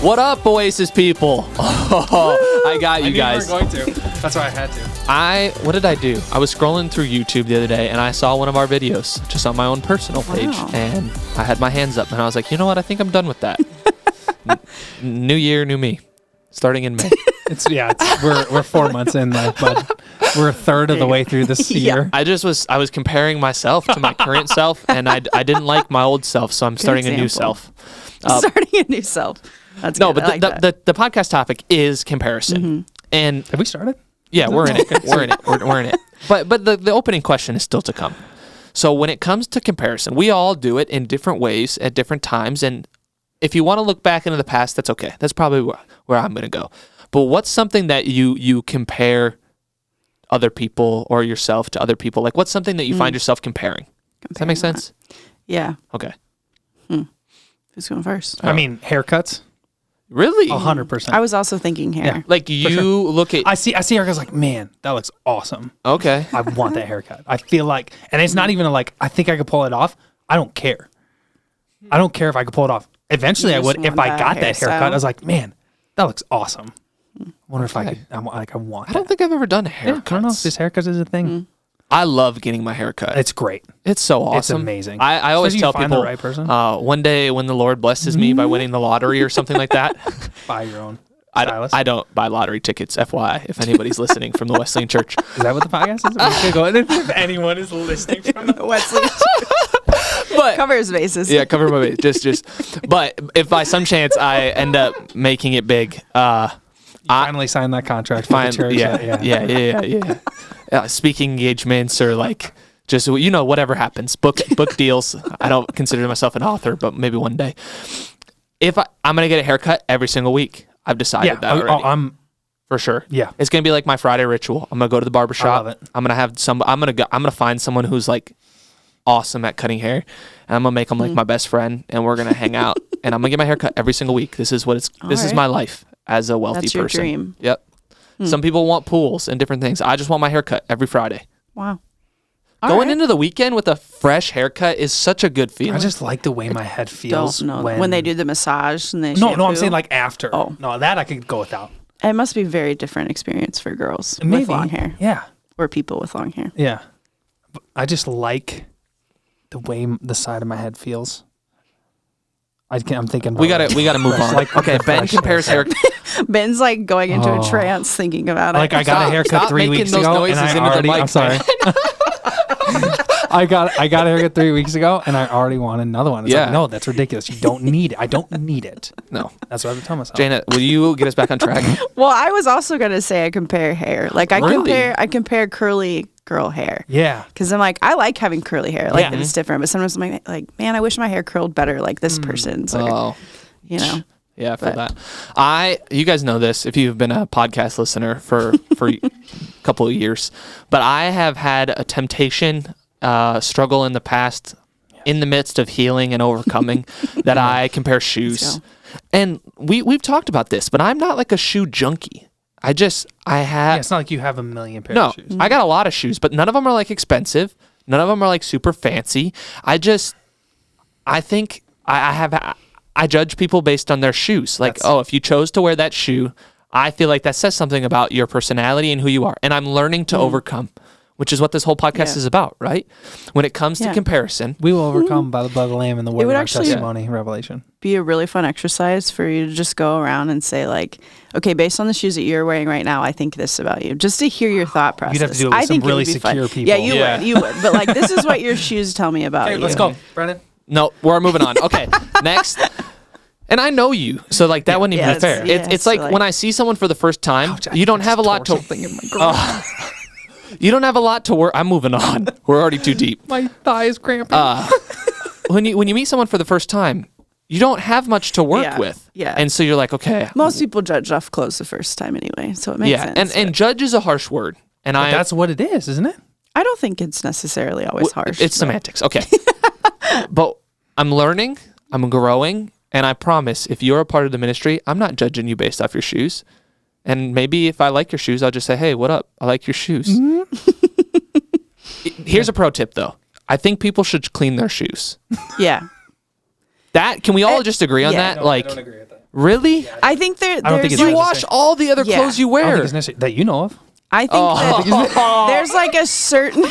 What up, Oasis people? I got you guys. I knew you were going to. That's why I had to. What did I do? I was scrolling through YouTube the other day, and I saw one of our videos just on my own personal page, and I had my hands up, and I was like, you know what? I think I'm done with that. New year, new me. Starting in May. We're 4 months in though, but we're a third of the way through this year. I was comparing myself to my current self, and I didn't like my old self, so I'm starting a new self. Starting a new self. That's no, good. but the podcast topic is comparison. Mm-hmm. And have we started? Yeah, we're in it. We're in it. We're in it. But the opening question is still to come. So when it comes to comparison, we all do it in different ways at different times. And if you want to look back into the past, that's okay. That's probably where I'm going to go. But what's something that you compare other people or yourself to other people? Like, what's something that you find yourself comparing? Does that make sense? Yeah. Okay. Who's going first? I mean, haircuts. Really? 100%. I was also thinking hair. Yeah. Like you look at... I see haircuts like, man, that looks awesome. Okay. I want that haircut. I feel like, and it's not even I think I could pull it off. I don't care. I don't care if I could pull it off. Eventually I would if I got that haircut. I was like, man, that looks awesome. I wonder if I could, I want that. I don't think I've ever done haircuts. Yeah, I don't know if this haircut is a thing. I love getting my hair cut. It's great. It's so awesome. It's amazing. I always tell people, the right person. One day when the Lord blesses me by winning the lottery or something like that. Buy your own I don't buy lottery tickets, FYI, if anybody's listening from the Wesleyan Church. Is that what the podcast is? We could go in if anyone is listening from the Wesleyan But cover his bases. Yeah, cover my base. Just. But if by some chance I end up making it big, finally signed that contract with the church. Yeah. Speaking engagements or just whatever happens, book deals. I don't consider myself an author, but maybe one day. If I'm gonna get a haircut every single week, I've decided that already. I'm for sure. Yeah, it's gonna be like my Friday ritual. I'm gonna go to the barbershop. I love it. I'm gonna have I'm gonna find someone who's awesome at cutting hair, and I'm gonna make them my best friend, and we're gonna hang out, and I'm gonna get my hair cut every single week. This is is my life as a wealthy person. That's your dream. Yep. Some people want pools and different things. I just want my hair cut every Friday. Wow. Going into the weekend with a fresh haircut is such a good feeling. I just like the way my head feels when they do the massage and they No, I'm saying after. Oh. No, that I could go without. It must be a very different experience for girls with long hair. Yeah. Or people with long hair. Yeah. I just like the way the side of my head feels. I'm thinking we gotta move on. Okay, Ben compares hair. Ben's going into a trance thinking about it. I got a haircut 3 weeks ago, and I already. I'm sorry. I got a haircut 3 weeks ago, and I already want another one. It's no, that's ridiculous. You don't need it. I don't need it. No, that's what I have to tell myself. Jaena, will you get us back on track? Well, I was also gonna say I compare hair. I compare curly girl hair. Yeah. Because I'm I like having curly hair. It's different. But sometimes I'm man, I wish my hair curled better like this person's. Yeah, I feel that. You guys know this if you've been a podcast listener for a couple of years, but I have had a temptation, struggle in the past, in the midst of healing and overcoming, that I compare shoes. And we've talked about this, but I'm not a shoe junkie. I have. It's not like you have a million pairs of shoes. I got a lot of shoes, but none of them are expensive. None of them are super fancy. I think I judge people based on their shoes. If you chose to wear that shoe, I feel that says something about your personality and who you are. And I'm learning to overcome, which is what this whole podcast is about, right? When it comes to comparison. We will overcome by the blood of the Lamb and the word of our testimony, Revelation. Be a really fun exercise for you to just go around and say okay, based on the shoes that you're wearing right now, I think this about you. Just to hear your thought process. You'd have to do it with some really secure people. Yeah, you would. But this is what your shoes tell me about you. Let's go, Brennen. No, we're moving on. Okay, next. And I know you, so that wouldn't even be fair. It's when I see someone for the first time, you don't have a lot to. You don't have a lot to work. I'm moving on. We're already too deep. My thigh is cramping. When you meet someone for the first time, you don't have much to work with. Yeah. And so you're okay. Most people judge off clothes the first time anyway, so it makes sense. And judge is a harsh word. And that's what it is, isn't it? I don't think it's necessarily always harsh. It's semantics. Okay. But I'm learning. I'm growing. And I promise, if you're a part of the ministry, I'm not judging you based off your shoes. And maybe if I like your shoes, I'll just say, hey, what up? I like your shoes. Here's a pro tip, though. I think people should clean their shoes. Yeah. Can we all just agree on that? No, I don't agree with that. Really? I think I don't think there's it's You like, wash all the other Yeah. clothes you I don't think wear. it's necessary that you know of. I think that there's like a certain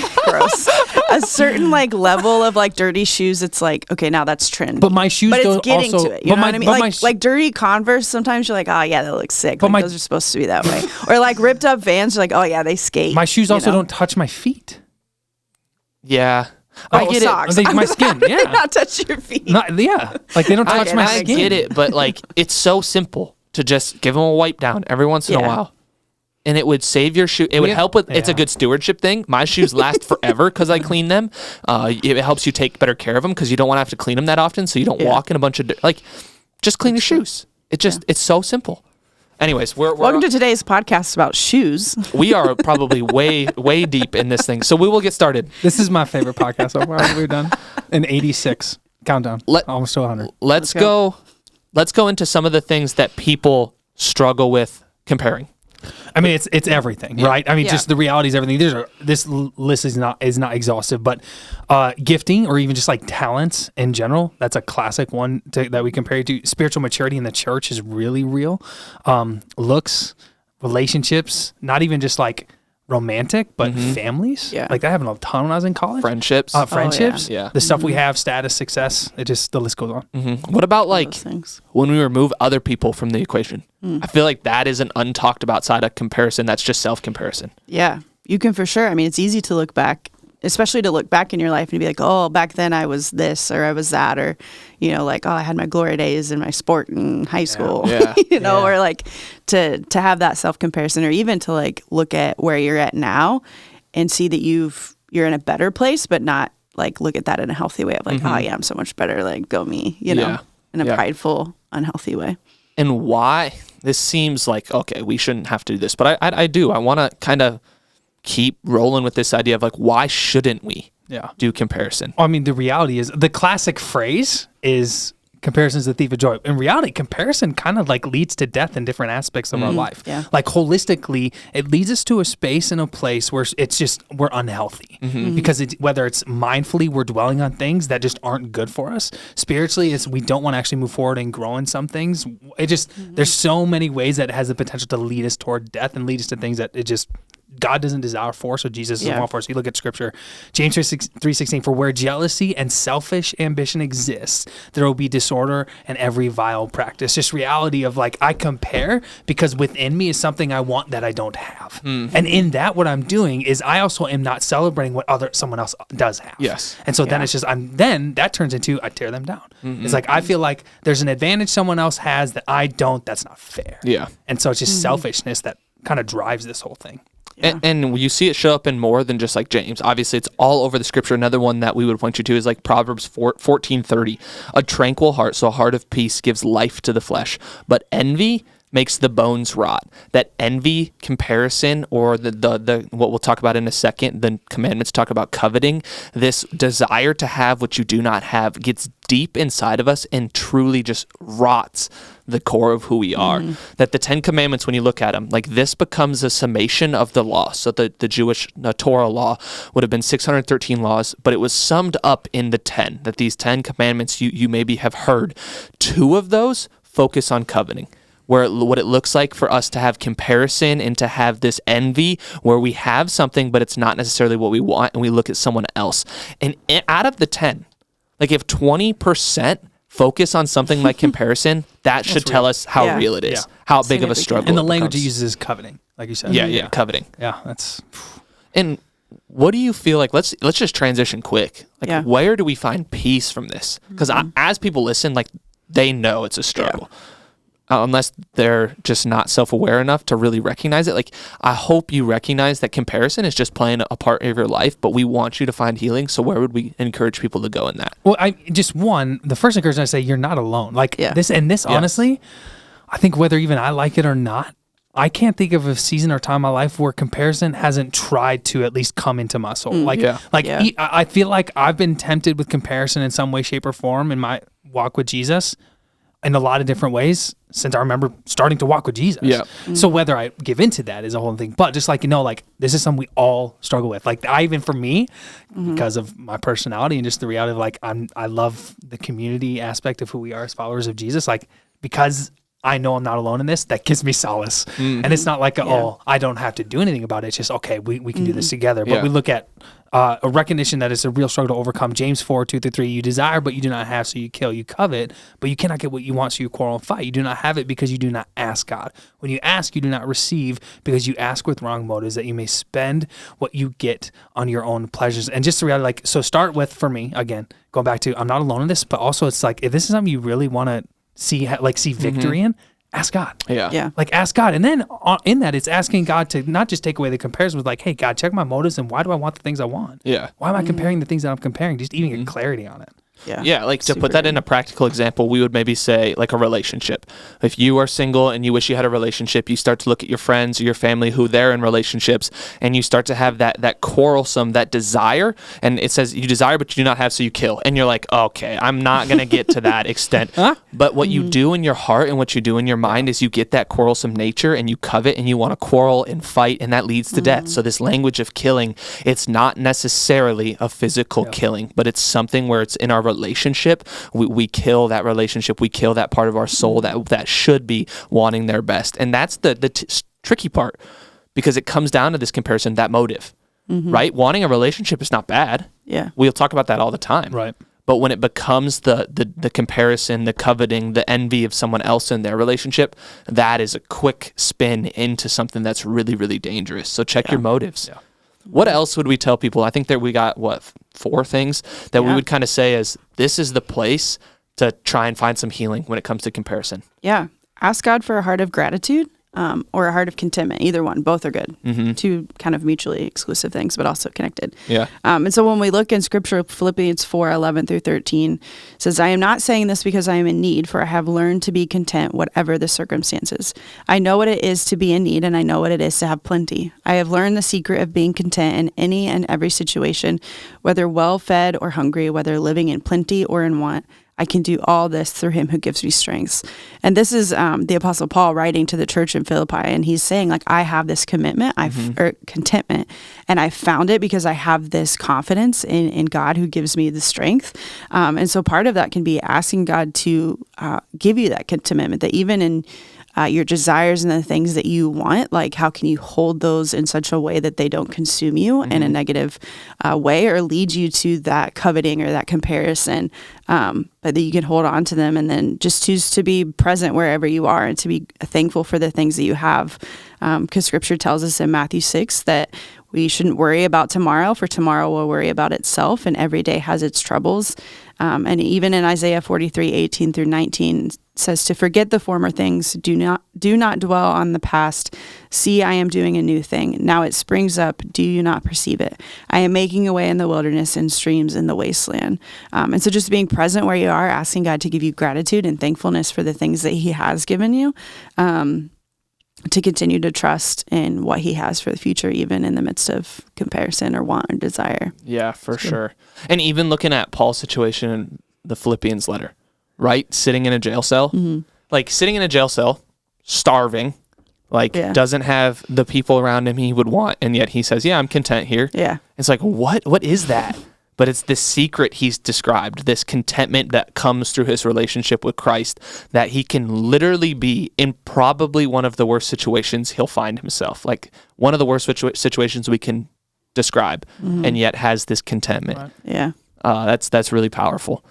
a certain like level of like dirty shoes. It's like, okay, now that's trend. But my shoes but it's don't getting also. to it. You know what I mean? but Like dirty Converse. Sometimes you're like, oh yeah, that looks sick. But Like, my- those are supposed to be that way. Or like ripped up Vans. You're like, oh yeah, they skate. my shoes you also know? don't touch my feet. Yeah. Oh, I get socks. They, my skin. They Yeah. not touch your feet. Yeah. Like they don't touch it. my I skin. get it, but like it's so simple to just give them a wipe down every once in a Yeah. while. And it would save your shoe. It would Yeah. help with. It's a Yeah. good stewardship thing. My shoes last forever because I clean them. It helps you take better care of them because you don't want to have to clean them that often. So you don't Yeah. walk in a bunch of just clean your shoes. It's so simple. Anyways, Welcome to today's podcast about shoes. we are probably way deep in this thing. So we will get started. This is my favorite podcast so far that we've done. In 86 countdown, almost to 100. Let's go into some of the things that people struggle with comparing. I mean, it's everything, right? I mean, Yeah. just the reality is everything. This list is not exhaustive, but gifting or even just like talents in general, that's a classic one that we compare it to. Spiritual maturity in the church is really real. Looks, relationships, not even just like romantic, but families. Yeah. Like that happened a ton when I was in college. Friendships. Friendships. yeah. The stuff we have, status, success. The list goes on. What about like Those things. when we remove other people from the equation? I feel like that is an untalked about side of comparison. That's just self-comparison. Yeah, you can for sure. I mean, it's easy to look back, especially to look back in your life and be like, oh, back then I was this or I was that, or, like, oh, I had my glory days in my sport in high school, Yeah. or like to have that self comparison, or even to like look at where you're at now and see that you're in a better place, but not like look at that in a healthy way of like, oh yeah, I'm so much better, like go me, Yeah. in a Yeah. prideful, unhealthy way. And why this seems like, okay, we shouldn't have to do this, but I do. I want to kind of keep rolling with this idea of like, why shouldn't we do comparison? I mean, the reality is the classic phrase is comparison is the thief of joy. In reality, comparison kind of like leads to death in different aspects of our life. Yeah. Like holistically, it leads us to a space and a place where we're unhealthy because whether it's mindfully, we're dwelling on things that just aren't good for us. Spiritually, we don't want to actually move forward and grow in some things. There's so many ways that it has the potential to lead us toward death and lead us to things that God doesn't desire for us, so Jesus doesn't want for us. You look at Scripture, James 3:16, for where jealousy and selfish ambition exists, there will be disorder and every vile practice. Just reality of like, I compare because within me is something I want that I don't have. And in that, what I'm doing is I also am not celebrating what someone else does have. Yes. And so then it's just, then that turns into, I tear them down. It's like, I feel like there's an advantage someone else has that I don't, that's not fair. Yeah. And so it's just selfishness that kind of drives this whole thing. And you see it show up in more than just like James. Obviously, it's all over the scripture. Another one that we would point you to is like Proverbs 14:30. A tranquil heart, so a heart of peace, gives life to the flesh. But envy makes the bones rot. That envy, comparison, or the what we'll talk about in a second, the commandments talk about coveting. This desire to have what you do not have gets deep inside of us and truly just rots the core of who we are. That the 10 commandments, when you look at them, like this becomes a summation of the law. So the Jewish Torah law would have been 613 laws, but it was summed up in the 10. That these 10 commandments, you maybe have heard. 2 of those focus on coveting. What it looks like for us to have comparison and to have this envy where we have something, but it's not necessarily what we want, and we look at someone else. And out of the 10, like if 20% focus on something like comparison, that should tell us how real it is, how big of a struggle. And the it language it becomes. uses is coveting, like you said. Yeah, coveting. Yeah, that's... And what do you feel like? Let's just transition quick. Like, where do we find peace from this? Because as people listen, like they know it's a struggle. Unless they're just not self-aware enough to really recognize it. Like, I hope you recognize that comparison is just playing a part of your life, but we want you to find healing. So where would we encourage people to go in that? Well, the first encouragement I say, you're not alone. Like this, honestly, I think whether even I like it or not, I can't think of a season or time in my life where comparison hasn't tried to at least come into my soul. I feel like I've been tempted with comparison in some way, shape, or form in my walk with Jesus in a lot of different ways since I remember starting to walk with Jesus. Yeah. So whether I give into that is a whole thing, but just like, this is something we all struggle with. Like even for me, because of my personality and just the reality of like, I love the community aspect of who we are as followers of Jesus. Like, because I know I'm not alone in this, that gives me solace. And it's not like, I don't have to do anything about it. It's just, okay, we can do this together. But we look at a recognition that it's a real struggle to overcome. James 4:2-3, you desire, but you do not have, so you kill. You covet, but you cannot get what you want, so you quarrel and fight. You do not have it because you do not ask God. When you ask, you do not receive because you ask with wrong motives, that you may spend what you get on your own pleasures. And just the reality, like, so start with, for me, again, going back to, I'm not alone in this, but also it's like, if this is something you really want to see victory in, ask God. Yeah. Like, ask God. And then in that, it's asking God to not just take away the comparison with, like, hey, God, check my motives, and why do I want the things I want? Yeah. Why am I comparing the things that I'm comparing? Just even get clarity on it. Yeah, like to put that in a practical example, we would maybe say like a relationship. If you are single and you wish you had a relationship, you start to look at your friends or your family who they're in relationships, and you start to have that quarrelsome, that desire, and it says you desire but you do not have, so you kill. And you're like, okay, I'm not going to get to that extent. But what you do in your heart and what you do in your mind is you get that quarrelsome nature, and you covet, and you want to quarrel and fight, and that leads to death. So this language of killing, it's not necessarily a physical killing, but it's something where it's in our relationship. We kill that relationship. We kill that part of our soul that should be wanting their best. And that's the tricky part, because it comes down to this comparison, that motive, right? Wanting a relationship is not bad. Yeah. We'll talk about that all the time. Right. But when it becomes the comparison, the coveting, the envy of someone else in their relationship, that is a quick spin into something that's really, really dangerous. So check your motives. Yeah. What else would we tell people? I think that we got, 4 things that we would kind of say is, this is the place to try and find some healing when it comes to comparison. Yeah. Ask God for a heart of gratitude or a heart of contentment. Either one. Both are good. Two kind of mutually exclusive things, but also connected. Yeah. And so when we look in Scripture, Philippians 4:11-13 says, I am not saying this because I am in need, for I have learned to be content whatever the circumstances. I know what it is to be in need, and I know what it is to have plenty. I have learned the secret of being content in any and every situation, whether well-fed or hungry, whether living in plenty or in want. I can do all this through him who gives me strength. And this is the Apostle Paul writing to the church in Philippi. And he's saying, like, I have this commitment, or contentment, and I found it because I have this confidence in God who gives me the strength. And so part of that can be asking God to give you that commitment, that even in your desires and the things that you want, like, how can you hold those in such a way that they don't consume you in a negative way or lead you to that coveting or that comparison, but that you can hold on to them and then just choose to be present wherever you are and to be thankful for the things that you have. Because Scripture tells us in Matthew 6 that we shouldn't worry about tomorrow, for tomorrow will worry about itself, and every day has its troubles. And even in Isaiah 43:18-19 says to forget the former things, do not dwell on the past. See, I am doing a new thing. Now it springs up. Do you not perceive it? I am making a way in the wilderness and streams in the wasteland. And so just being present where you are, asking God to give you gratitude and thankfulness for the things that he has given you, to continue to trust in what he has for the future, even in the midst of comparison or want or desire. Yeah, for sure. And even looking at Paul's situation in the Philippians letter, right? Sitting in a jail cell, like sitting in a jail cell, starving, doesn't have the people around him he would want. And yet he says, yeah, I'm content here. Yeah. It's like, what is that? But it's this secret he's described, this contentment that comes through his relationship with Christ, that he can literally be in probably one of the worst situations he'll find himself, like one of the worst situations we can describe, and yet has this contentment. Right. Yeah. That's really powerful.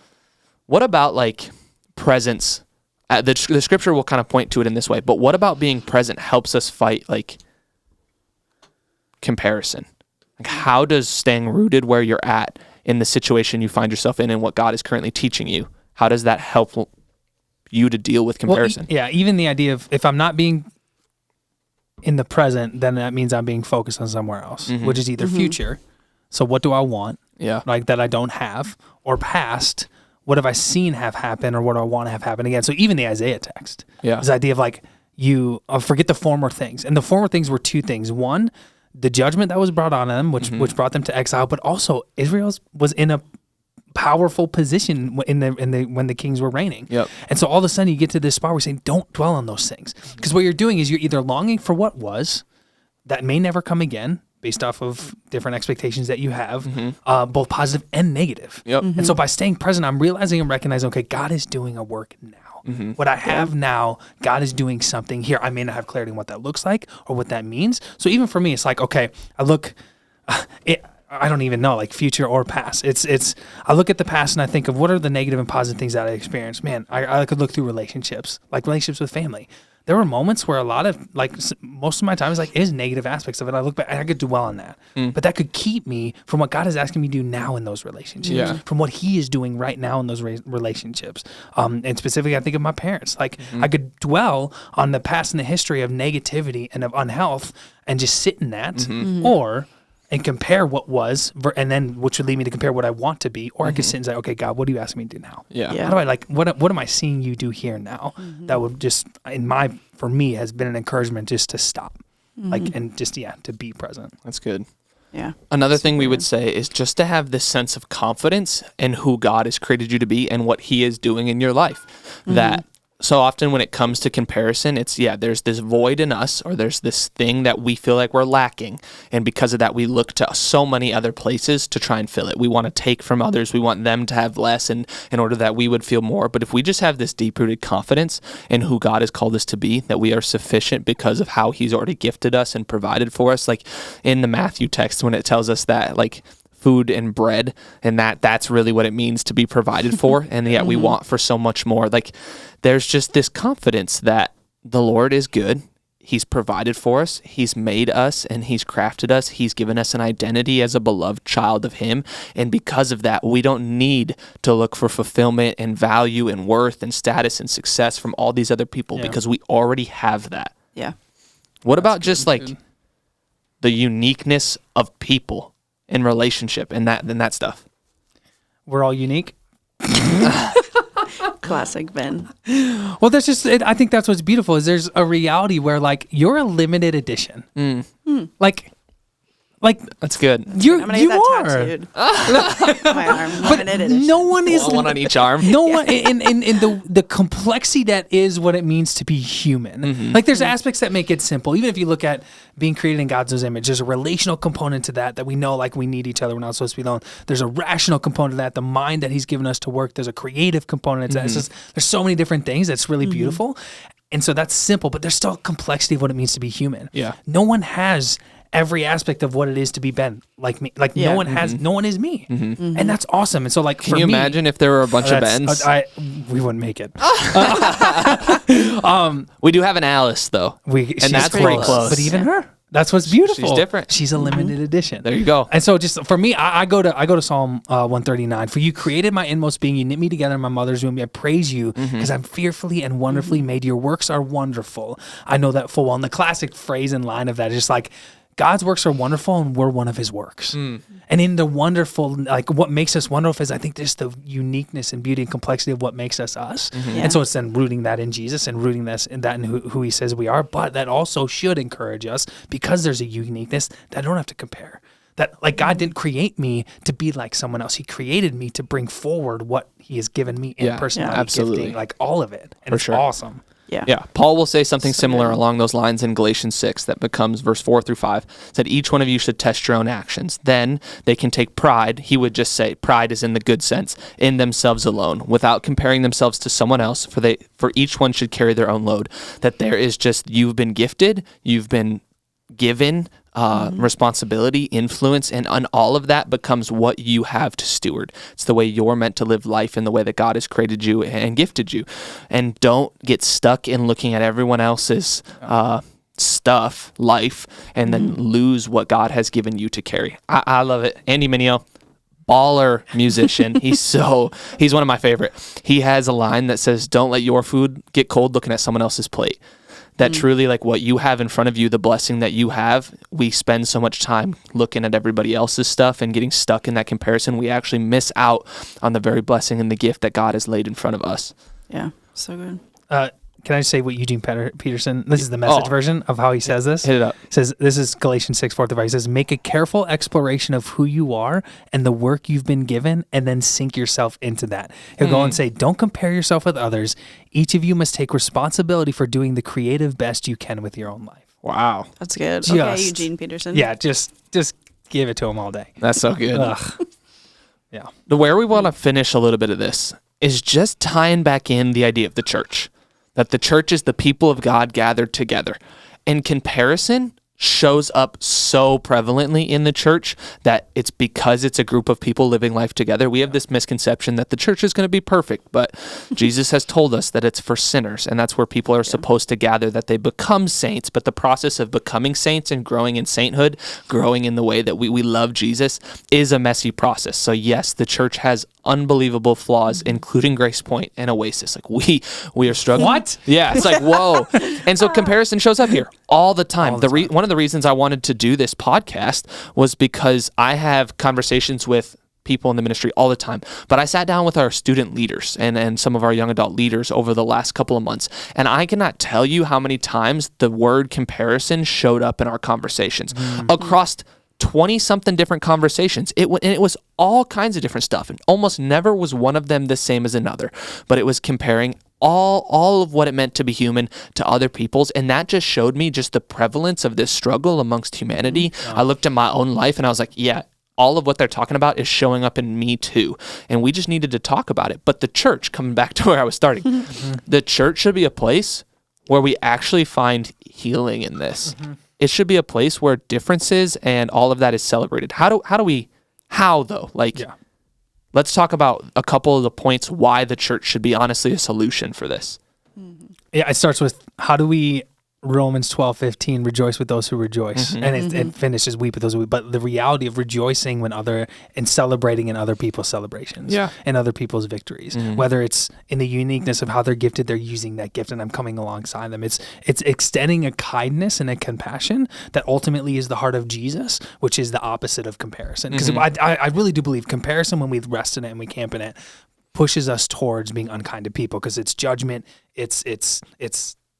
What about like presence? The Scripture will kind of point to it in this way, but what about being present helps us fight like comparison? Like, how does staying rooted where you're at in the situation you find yourself in and what God is currently teaching you, how does that help you to deal with comparison? Well, even the idea of, if I'm not being in the present, then that means I'm being focused on somewhere else, which is either future. So what do I want? Yeah. Like that I don't have, or past, what have I seen have happen, or what do I want to have happen again? So even the Isaiah text, this idea of like, you forget the former things. And the former things were 2 things. One, the judgment that was brought on them, which brought them to exile, but also Israel was in a powerful position when the kings were reigning. Yep. And so all of a sudden you get to this spot where you're saying, don't dwell on those things. Because what you're doing is you're either longing for what was, that may never come again, based off of different expectations that you have, both positive and negative. Yep. And so by staying present, I'm realizing and recognizing, okay, God is doing a work now. What I have now, God is doing something here. I may not have clarity on what that looks like or what that means. So even for me, it's like, okay, I look, I don't even know, like future or past. I look at the past and I think of what are the negative and positive things that I experienced. Man, I could look through relationships, like relationships with family. There were moments where a lot of, like, most of my time is negative aspects of it. I look back and I could dwell on that. But that could keep me from what God is asking me to do now in those relationships, from what he is doing right now in those relationships. And specifically, I think of my parents. Like, I could dwell on the past and the history of negativity and of unhealth and just sit in that, and compare what was, and then which would lead me to compare what I want to be, or I could sit and say, okay, God, what are you asking me to do now? How do I what am I seeing you do here now? That would just, for me, has been an encouragement just to stop, and just, to be present. That's good. Yeah. Another thing we would say is just to have this sense of confidence in who God has created you to be and what he is doing in your life. That so often when it comes to comparison, it's, there's this void in us, or there's this thing that we feel like we're lacking. And because of that, we look to so many other places to try and fill it. We want to take from others. We want them to have less in order that we would feel more. But if we just have this deep-rooted confidence in who God has called us to be, that we are sufficient because of how he's already gifted us and provided for us, like in the Matthew text when it tells us that, like, food and bread, and that's really what it means to be provided for, and yet we want for so much more. Like, there's just this confidence that the Lord is good. He's provided for us. He's made us and he's crafted us. He's given us an identity as a beloved child of him. And because of that, we don't need to look for fulfillment and value and worth and status and success from all these other people because we already have that. Yeah. What about just like the uniqueness of people in relationship and that stuff? We're all unique. Classic Ben. Well, that's just it. I think that's what's beautiful is there's a reality where, like, you're a limited edition. Like that's good. You I'm gonna get that are. tattooed. My arm. But no one is one on each arm. No one in the complexity that is what it means to be human. Like, there's aspects that make it simple. Even if you look at being created in God's image, there's a relational component to that we know, like, we need each other. We're not supposed to be alone. There's a rational component to that, the mind that he's given us to work. There's a creative component to that. It's just, there's so many different things that's really beautiful. And so that's simple, but there's still a complexity of what it means to be human. Yeah. No one has every aspect of what it is to be Ben, like me. Like, no one has, no one is me. And that's awesome. And so, like, can you imagine if there were a bunch of Bens? We wouldn't make it. We do have an Alice, though. And that's pretty close. But even her, that's what's beautiful. She's different. She's a limited edition. There you go. And so, just for me, I go to Psalm 139. For you created my inmost being. You knit me together in my mother's womb. I praise you because I'm fearfully and wonderfully made. Your works are wonderful. I know that full well. And the classic phrase and line of that is just like, God's works are wonderful and we're one of his works. And in the wonderful, like, what makes us wonderful is, I think, just the uniqueness and beauty and complexity of what makes us us. And so it's then rooting that in Jesus and rooting this in that in who he says we are. But that also should encourage us, because there's a uniqueness that I don't have to compare. That, like, God didn't create me to be like someone else. He created me to bring forward what he has given me in personality, absolutely. gifting, like all of it. And For it's sure. awesome. Yeah. Paul will say something similar along those lines in Galatians 6 that becomes verse 4-5. Said each one of you should test your own actions. Then they can take pride. He would just say pride is in the good sense in themselves alone, without comparing themselves to someone else. For each one should carry their own load. That there is just, you've been gifted, you've been given responsibility, influence, and all of that becomes what you have to steward. It's the way you're meant to live life in the way that God has created you and gifted you. And don't get stuck in looking at everyone else's stuff, life, and then lose what God has given you to carry. I love it. Andy Mineo, baller musician. He's one of my favorite. He has a line that says, don't let your food get cold looking at someone else's plate. That truly, like, what you have in front of you, the blessing that you have, we spend so much time looking at everybody else's stuff and getting stuck in that comparison. We actually miss out on the very blessing and the gift that God has laid in front of us. Yeah, so good. Can I just say what Eugene Peterson, this is the message version of how he says this. Hit it up. Says, this is Galatians 6:4-5. He says, make a careful exploration of who you are and the work you've been given, and then sink yourself into that. He'll go and say, don't compare yourself with others. Each of you must take responsibility for doing the creative best you can with your own life. Wow. That's good. Okay, Eugene Peterson. Yeah, just give it to him all day. That's so good. Yeah. Where we want to finish a little bit of this is just tying back in the idea of the church, that the church is the people of God gathered together. And comparison shows up so prevalently in the church that it's because it's a group of people living life together. We have this misconception that the church is going to be perfect, but Jesus has told us that it's for sinners, and that's where people are supposed to gather, that they become saints. But the process of becoming saints and growing in sainthood, growing in the way that we love Jesus, is a messy process. So yes, the church has unbelievable flaws, including Grace Point and Oasis. Like we are struggling. What? Yeah, it's like, whoa. And so comparison shows up here all the time. One of the reasons I wanted to do this podcast was because I have conversations with people in the ministry all the time, but I sat down with our student leaders and some of our young adult leaders over the last couple of months, and I cannot tell you how many times the word comparison showed up in our conversations across 20-something different conversations. It was all kinds of different stuff, and almost never was one of them the same as another, but it was comparing all of what it meant to be human to other people's, and that just showed me just the prevalence of this struggle amongst humanity. I looked at my own life, and I was like, yeah, all of what they're talking about is showing up in me too, and we just needed to talk about it. But the church, coming back to where I was starting, the church should be a place where we actually find healing in this. It should be a place where differences and all of that is celebrated. How though? Let's talk about a couple of the points why the church should be honestly a solution for this. Yeah, it starts with how do we, Romans 12:15, rejoice with those who rejoice. And it finishes weep with those who weep. But the reality of rejoicing and celebrating in other people's celebrations and other people's victories, whether it's in the uniqueness of how they're gifted, they're using that gift and I'm coming alongside them. It's extending a kindness and a compassion that ultimately is the heart of Jesus, which is the opposite of comparison. Because I really do believe comparison, when we rest in it and we camp in it, pushes us towards being unkind to people, because it's judgment, it's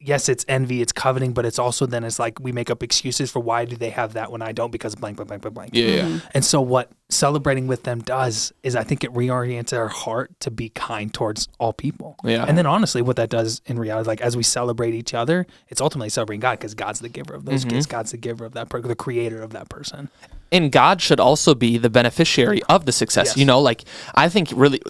yes, it's envy, it's coveting, but it's also then it's like we make up excuses for why do they have that when I don't, because blank, blank, blank, blank, blank. Yeah. And so what celebrating with them does is I think it reorients our heart to be kind towards all people. Yeah. And then honestly, what that does in reality, like as we celebrate each other, it's ultimately celebrating God, because God's the giver of those gifts. God's the giver of that person, the creator of that person. And God should also be the beneficiary of the success. Yes. I think really,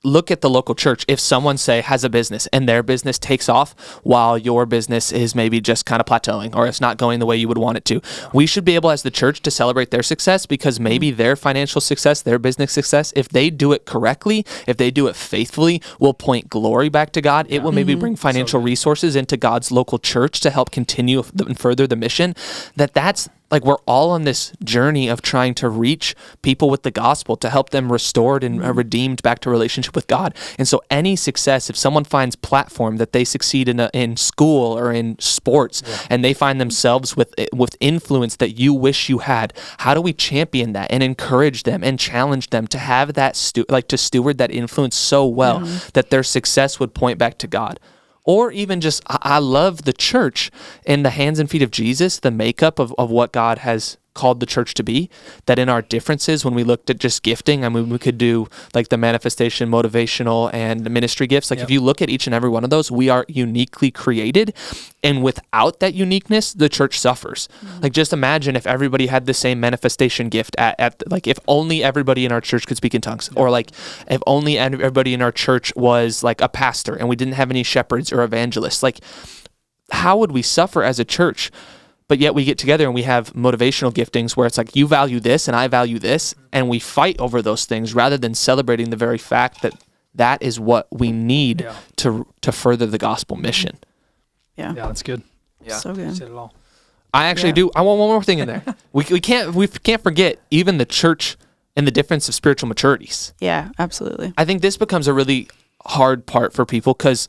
look at the local church. If someone, say, has a business and their business takes off while your business is maybe just kind of plateauing or it's not going the way you would want it to, we should be able as the church to celebrate their success, because maybe their financial success, their business success, if they do it correctly, if they do it faithfully, will point glory back to God. It will maybe bring financial resources into God's local church to help continue and further the mission. That's we're all on this journey of trying to reach people with the gospel, to help them restored and redeemed back to relationship with God. And so any success, if someone finds platform that they succeed in school or in sports, and they find themselves with influence that you wish you had, how do we champion that and encourage them and challenge them to have that to steward that influence so well that their success would point back to God? Or even just, I love the church in the hands and feet of Jesus, the makeup of what God has called the church to be, that in our differences, when we looked at just gifting, I mean, we could do the manifestation, motivational, and ministry gifts. If you look at each and every one of those, we are uniquely created. And without that uniqueness, the church suffers. Just imagine if everybody had the same manifestation gift if only everybody in our church could speak in tongues, or if only everybody in our church was a pastor and we didn't have any shepherds or evangelists. How would we suffer as a church? But yet we get together and we have motivational giftings where it's you value this and I value this, and we fight over those things rather than celebrating the very fact that that is what we need to further the gospel mission. Yeah, that's good. Yeah, so good. You said it all. I actually do. I want one more thing in there. we can't forget even the church and the difference of spiritual maturities. Yeah, absolutely. I think this becomes a really hard part for people, because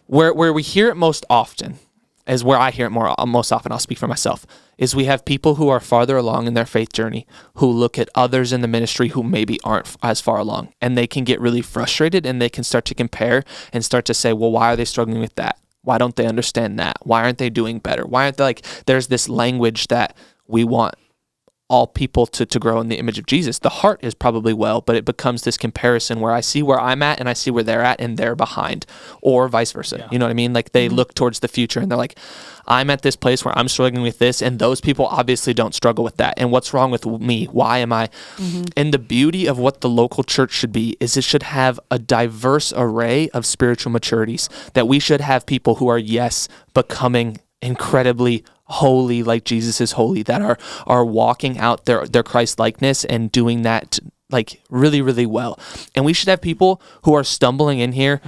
where we hear it most often, is where I hear it most often, I'll speak for myself, is we have people who are farther along in their faith journey who look at others in the ministry who maybe aren't as far along, and they can get really frustrated and they can start to compare and start to say, well, why are they struggling with that? Why don't they understand that? Why aren't they doing better? Why aren't they there's this language that we want all people to grow in the image of Jesus. The heart is probably well, but it becomes this comparison where I see where I'm at and I see where they're at and they're behind, or vice versa. Yeah. You know what I mean? Like they look towards the future and they're like, I'm at this place where I'm struggling with this, and those people obviously don't struggle with that. And what's wrong with me? Why am I? And the beauty of what the local church should be is it should have a diverse array of spiritual maturities, that we should have people who are, yes, becoming incredibly holy like Jesus is holy, that are walking out their Christ likeness and doing that like really, really well. And we should have people who are stumbling in here,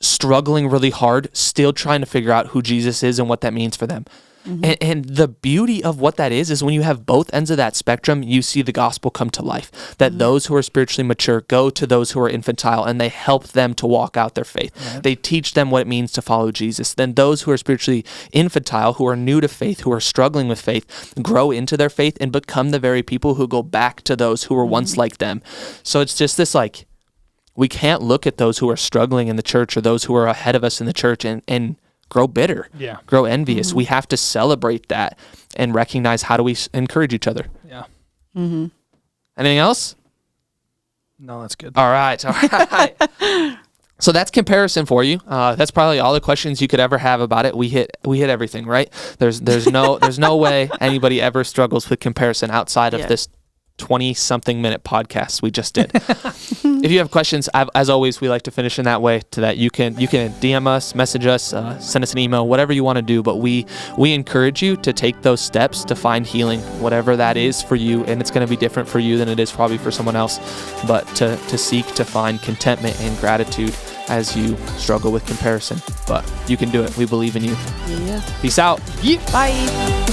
struggling really hard, still trying to figure out who Jesus is and what that means for them. And the beauty of what that is when you have both ends of that spectrum, you see the gospel come to life, that those who are spiritually mature go to those who are infantile and they help them to walk out their faith. Right. They teach them what it means to follow Jesus. Then those who are spiritually infantile, who are new to faith, who are struggling with faith, grow into their faith and become the very people who go back to those who were once like them. So it's just this like, we can't look at those who are struggling in the church or those who are ahead of us in the church and grow bitter, grow envious. We have to celebrate that and recognize, how do we encourage each other? Yeah. Anything else? No, that's good. All right. So that's comparison for you. That's probably all the questions you could ever have about it. We hit everything, right? There's no way anybody ever struggles with comparison outside of this 20-something minute podcast we just did. If you have questions, as always, we like to finish in that way, to that you can DM us, message us, send us an email, whatever you want to do. But we encourage you to take those steps to find healing, whatever that is for you. And it's going to be different for you than it is probably for someone else. But to seek to find contentment and gratitude as you struggle with comparison. But you can do it. We believe in you. Yeah. Peace out. Bye.